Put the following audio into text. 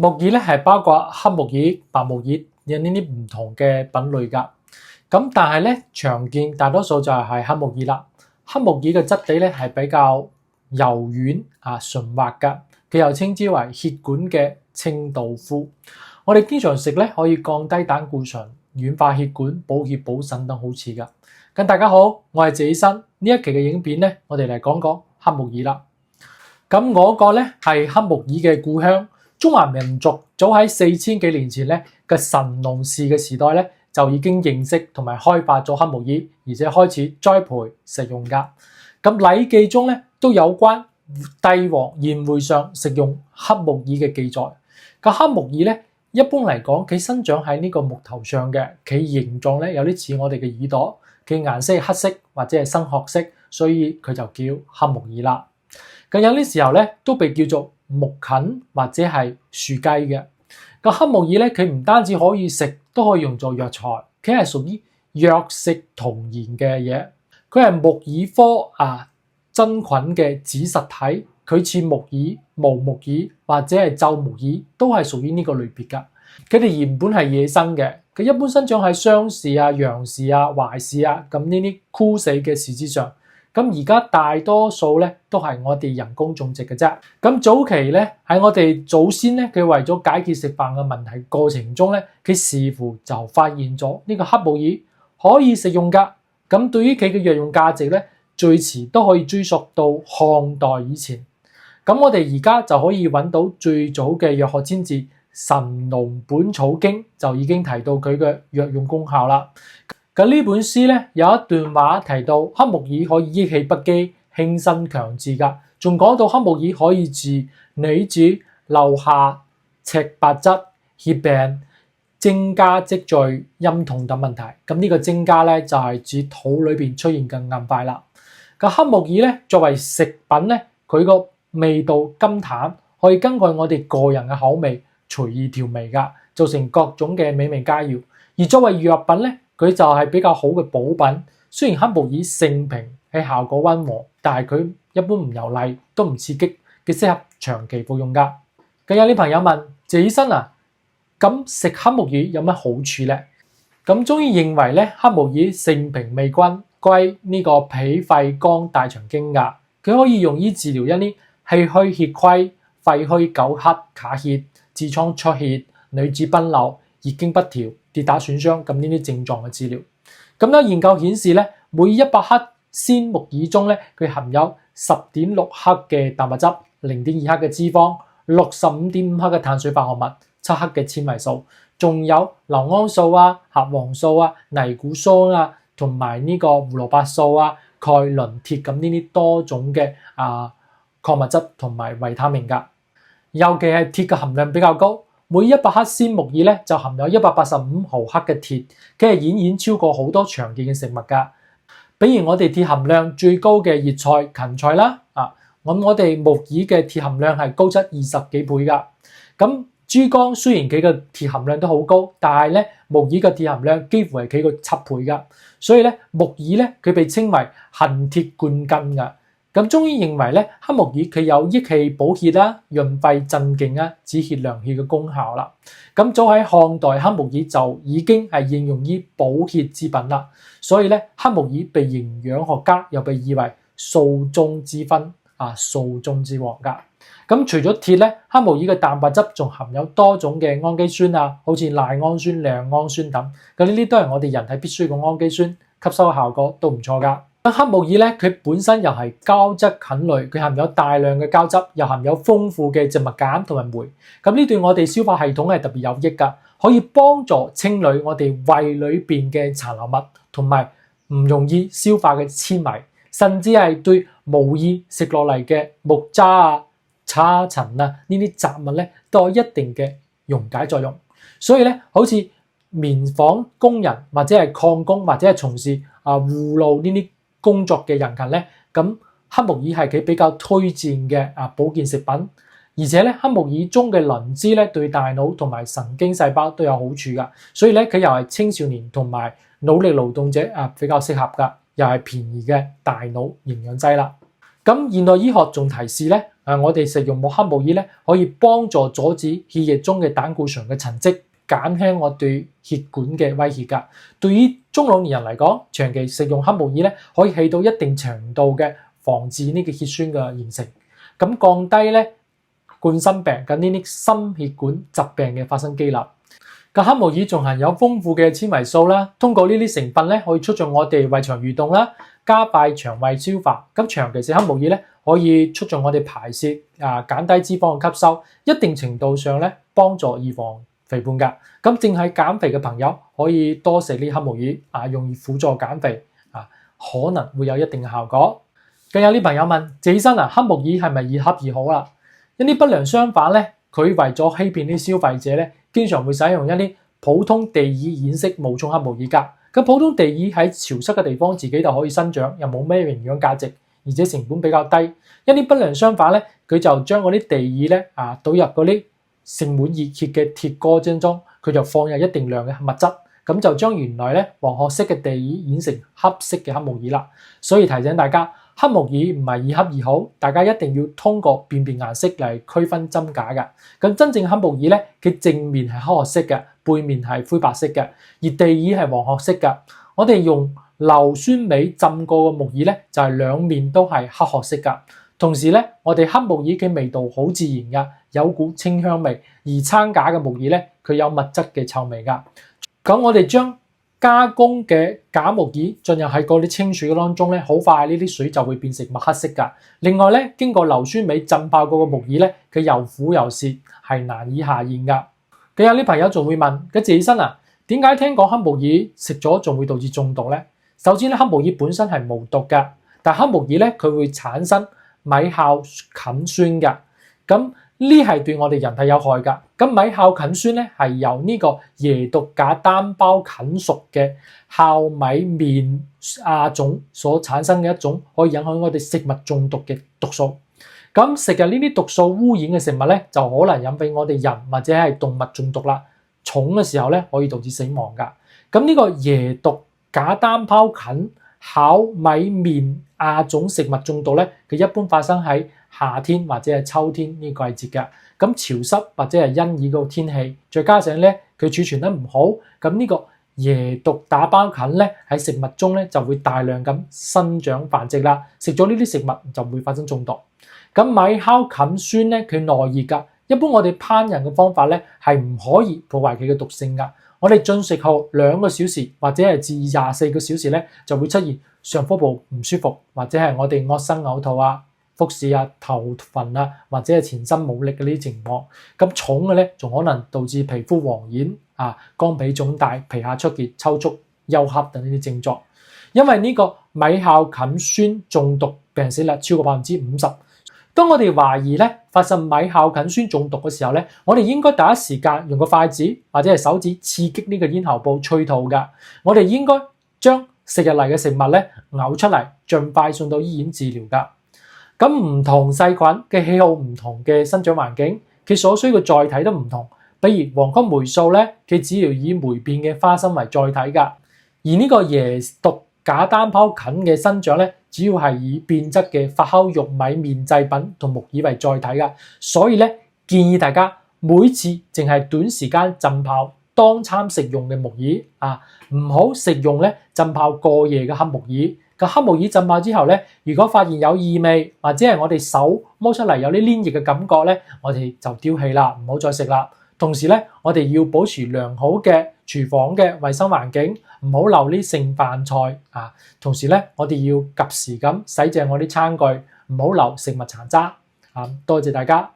木耳咧係包括黑木耳、白木耳有呢啲唔同嘅品類㗎。咁但係咧常見大多數就係黑木耳啦。黑木耳嘅質地咧係比較柔軟順滑㗎，佢又稱之為血管嘅清道夫。我哋經常食咧可以降低膽固醇、軟化血管、補血補腎等好處㗎。咁大家好，我係謝醫生。呢一期嘅影片咧，我哋嚟講講黑木耳啦。咁我個咧係黑木耳嘅故鄉，中華民族早喺4000幾年前咧嘅神農氏嘅時代咧就已經認識同埋開發咗黑木耳，而且開始栽培食用㗎。咁《禮記》中咧都有關帝王宴會上食用黑木耳嘅記載。個黑木耳咧一般嚟講，佢生長喺呢個木頭上嘅，佢形狀咧有啲似我哋嘅耳朵，佢顏色係黑色或者係深褐色，所以佢就叫黑木耳啦。咁有啲時候咧都被叫做木芹或者係樹雞嘅。個黑木耳咧，佢唔單止可以食，都可以用作藥材。佢係屬於藥食同源嘅嘢。佢係木耳科真菌嘅子實體。佢似木耳、毛木耳或者係皺木耳，都係屬於呢個類別㗎。佢哋原本係野生嘅，佢一般生長喺雙氏楊氏槐氏咁呢啲枯死嘅樹枝上。咁而家大多數咧都係我哋人工種植嘅啫。咁早期咧喺我哋祖先咧，佢為咗解決食飯嘅問題過程中咧，佢似乎就發現咗呢個黑木耳可以食用㗎。咁對於佢嘅藥用價值咧，最遲都可以追溯到漢代以前。咁我哋而家就可以揾到最早嘅藥學千字《神農本草經》就已經提到佢嘅藥用功效啦。咁呢本書咧有一段話提到黑木耳可以益氣不羈、輕身強志㗎，仲講到黑木耳可以治女子漏下、赤白質、血病、精加積聚、陰痛等問題。咁呢個精加咧就係指肚裏邊出現嘅硬塊啦。個黑木耳咧作為食品咧，佢個味道甘淡，可以根據我哋個人嘅口味隨意調味㗎，做成各種嘅美味佳肴。而作為藥品咧，佢就係比較好嘅補品。雖然黑木耳性平，係效果溫和，但係佢一般唔油膩，都唔刺激，佢適合長期服用㗎。咁有啲朋友問謝醫生咁食黑木耳有乜好處咧？咁中醫認為咧，黑木耳性平味均，歸呢個脾肺肝大腸經㗎。佢可以用於治療一啲氣虛血虧、肺虛久咳、卡血、痔瘡出血、女子崩漏、月經不調、跌打損傷咁呢啲症狀嘅治療。咁有研究顯示咧，每100克鮮木耳中咧，佢含有10.6克嘅蛋白質、0.2克嘅脂肪、65.5克嘅碳水化合物、7克嘅纖維素，仲有硫胺素核黃素尼古酸同埋呢個胡蘿蔔素鈣、磷、鐵咁呢啲多種嘅礦物質同埋維他命㗎。尤其係鐵嘅含量比較高，每100克鮮木耳咧就含有185毫克嘅鐵，佢係遠遠超過好多常見嘅食物㗎。比如我哋鐵含量最高嘅葉菜芹菜啦，咁我哋木耳嘅鐵含量係高出20幾倍㗎。咁豬肝雖然佢嘅鐵含量都好高，但係咧木耳嘅鐵含量幾乎係佢個7倍㗎。所以咧木耳咧佢被稱為行鐵冠根㗎。咁中醫認為咧，黑木耳佢有益氣補血潤肺鎮靜止血涼血嘅功效啦。咁早喺漢代，黑木耳就已經係應用於補血之品啦。所以咧，黑木耳被營養學家又被譽為素中之分素中之王㗎。咁除咗鐵咧，黑木耳嘅蛋白質仲含有多種嘅氨基酸好似賴氨酸、亮氨酸等。咁呢啲都係我哋人體必須嘅氨基酸，吸收嘅效果都唔錯㗎。黑木耳咧，佢本身又係膠質菌類，佢含有大量嘅膠質，又含有豐富嘅植物鹼同埋酶。咁呢對我哋消化系統係特別有益㗎，可以幫助清理我哋胃裏邊嘅殘留物同埋唔容易消化嘅纖維，甚至係對無意食落嚟嘅木渣沙塵呢啲雜物咧，都有一定嘅溶解作用。所以咧，好似棉紡工人或者係礦工或者係從事護路呢啲工作嘅人群咧，咁黑木耳係佢比較推薦嘅保健食品，而且咧黑木耳中嘅磷脂咧對大腦同埋神經細胞都有好處噶，所以咧佢又係青少年同埋腦力勞動者比較適合噶，又係便宜嘅大腦營養劑啦。咁現代醫學仲提示咧我哋食用木克木爾咧，可以幫助阻止血液中嘅膽固醇嘅沉積，減輕我對血管嘅威脅㗎。對於中老年人嚟講，長期食用克木爾咧，可以起到一定程度嘅防止呢個血栓嘅形成，咁降低咧冠心病嘅呢啲心血管疾病嘅發生機率。克木爾仲含有豐富嘅纖維素啦，通過呢啲成分咧，可以促進我哋胃腸蠕動啦，加快腸胃消化。咁長期食克木爾咧，可以促進我哋排泄，減低脂肪嘅吸收，一定程度上咧幫助預防肥胖㗎。咁正係減肥嘅朋友可以多食呢克木爾，容易輔助減肥，可能會有一定嘅效果。咁有啲朋友問：謝醫生克木爾係咪易恰易好啦？一啲不良商販咧，佢為咗欺騙啲消費者咧，經常會使用一啲普通地耳染色冒充克木爾㗎。咁普通地耳喺潮濕嘅地方自己就可以生長，又冇咩營養價值，而且成本比較低。一啲不良商販咧，佢就將嗰啲地耳咧倒入嗰啲盛滿熱血嘅鐵鍋之中，佢就放入一定量嘅物質，咁就將原來咧黃褐色嘅地耳染成黑色嘅克木爾啦。所以提醒大家，克木爾唔係易恰易好，大家一定要通過辨別顏色嚟區分真假嘅。咁真正克木爾咧，佢正面係黑褐色嘅，背面係灰白色嘅，而地耳係黃褐色嘅。我哋用硫酸鎂浸過嘅木耳咧，就係兩面都係黑褐色嘅。同時咧，我哋克木耳嘅味道好自然嘅，有股清香味，而摻假嘅木耳咧，佢有物質嘅臭味㗎。咁我哋將加工嘅假木耳進入喺嗰啲清水當中咧，好快呢啲水就會變成墨黑色㗎。另外咧，經過硫酸鎂浸泡過嘅木耳咧，佢又苦又澀，係難以下咽㗎。咁有啲朋友仲會問：謝醫生點解聽講克木耳食咗仲會導致中毒咧？首先咧，克木耳本身係無毒㗎，但克木耳咧佢會產生米酵嗪酸㗎。咁呢係對我哋人體有害㗎。咁米酵嗪酸咧係由呢個椰毒假單胞菌屬嘅酵米面亞種所產生嘅一種可以影響我哋食物中毒嘅毒素。咁食入呢啲毒素污染嘅食物咧，就可能引俾我哋人或者係動物中毒啦。重嘅時候咧，可以導致死亡㗎。咁呢個椰毒假單胞菌酵米面亞種食物中毒咧，佢一般發生喺夏天或者係秋天呢個季節嘅。咁潮濕或者係陰雨個天氣，再加上咧佢儲存得唔好，咁呢個椰毒假胞菌咧喺食物中咧就會大量咁生長繁殖啦。食咗呢啲食物就會發生中毒。咁米酵嗪酸咧佢耐熱㗎，一般我哋烹飪嘅方法咧係唔可以破壞佢嘅毒性㗎。我哋進食後2個小時或者係至24個小時咧就會出現上腹部唔舒服，或者係我哋惡心嘔吐腹瀉頭暈或者係全身冇力嘅呢啲情況。咁重嘅咧仲可能導致皮膚黃癭肝脾腫大、皮下出血、抽搐、休克等呢啲症狀。因為呢個米酵嗪酸中毒病死率超過50%。當我哋懷疑咧發生米酵嗪酸中毒嘅時候咧，我哋應該第一時間用個筷子或者係手指刺激呢個咽喉部催吐㗎。我哋應該將食入嚟嘅食物咧嘔出嚟，盡快送到醫院治療㗎。咁唔同細菌嘅喜好唔同嘅生長環境，佢所需嘅載體都唔同。比如黃曲霉素咧，佢主要以霉變嘅花生為載體㗎，而呢個椰毒假單胞菌嘅生長咧，主要係以變質嘅發酵玉米麵製品同木耳為載體㗎。所以咧，建議大家每次淨係短時間浸泡當餐食用嘅木耳唔好食用咧浸泡過夜嘅黑木耳。個黑木耳浸泡之後咧，如果發現有異味或者係我哋手摸出嚟有啲黏液嘅感覺咧，我哋就丟棄啦，唔好再食啦。同時咧，我哋要保持良好嘅廚房嘅衛生環境，唔好留啲剩飯菜同時咧，我哋要及時咁洗淨我啲餐具，唔好留食物殘渣多謝大家。